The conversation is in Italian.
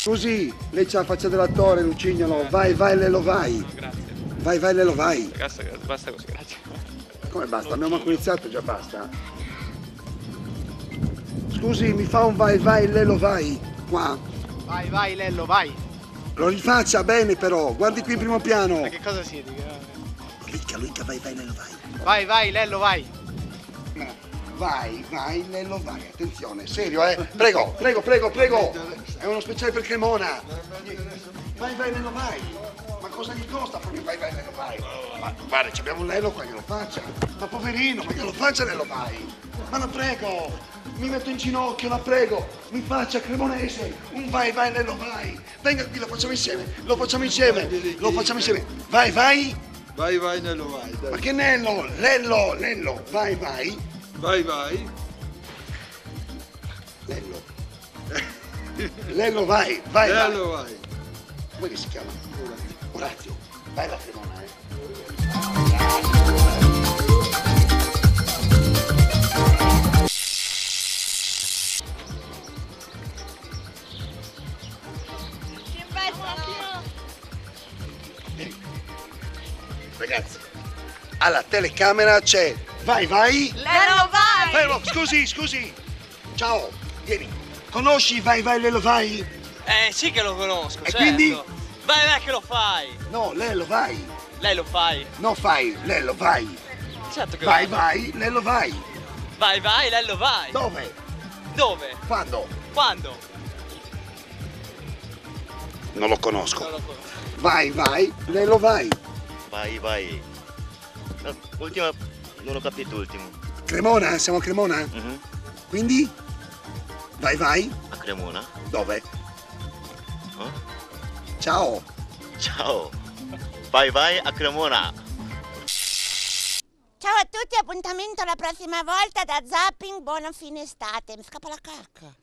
Scusi, lei c'ha la faccia dell'attore, Lucignolo. Vai, vai, Lello, vai. No, grazie. Vai, vai, Lello, vai. Basta così, grazie. Come basta? Abbiamo acquistato, già basta. Scusi, mi fa un vai, vai, Lello, vai. Qua. Vai, vai, Lello, vai. Lo rifaccia bene però, guardi qui in primo piano. Ma che cosa siete? Luica, vai, vai, Lello, vai. Vai, vai, Lello, vai. Vai, vai, Lello, vai. Attenzione, serio, Prego, prego, prego, prego. È uno speciale per Cremona. Vai, vai, Lello, vai. Ma cosa gli costa farmi vai, vai, Lello, vai? Ma guarda, abbiamo un Lello qua che lo faccia. Ma poverino, ma che lo faccia Lello, vai. Ma la prego, mi metto in ginocchio, la prego. Mi faccia cremonese. Un vai, vai, Lello, vai. Venga qui, lo facciamo insieme. Lo facciamo insieme. Lo facciamo insieme. Vai, vai. Vai, vai, Nello, vai. Dai. Ma che Nello? Lello, Lello. Vai, vai. Vai, vai. Lello. Lello, vai, vai, Nello, vai. vai. Come che si chiama? Orazio. Vai la Cremona, Ragazzi, alla telecamera c'è vai, vai. Lello, vai. Fermo, scusi. Ciao, vieni. Conosci vai, vai, Lello, vai? Sì che lo conosco, E certo. quindi? Vai, vai che lo fai. No, Lello, vai. Lei lo fai. No, fai, Lello, vai. Certo che Vai, lo vai, Lello, vai. Vai, vai, Lello, vai. Dove? Dove? Quando? Quando? Non lo conosco. Non lo conosco. Vai, vai, Lello, vai. Vai, vai. No, ultima, non ho capito l'ultimo. Cremona? Siamo a Cremona? Quindi? Vai, vai. A Cremona? Dove? Oh? Ciao. Ciao. Vai, vai a Cremona. Ciao a tutti, appuntamento la prossima volta da Zapping, buona fine estate. Mi scappa la cacca.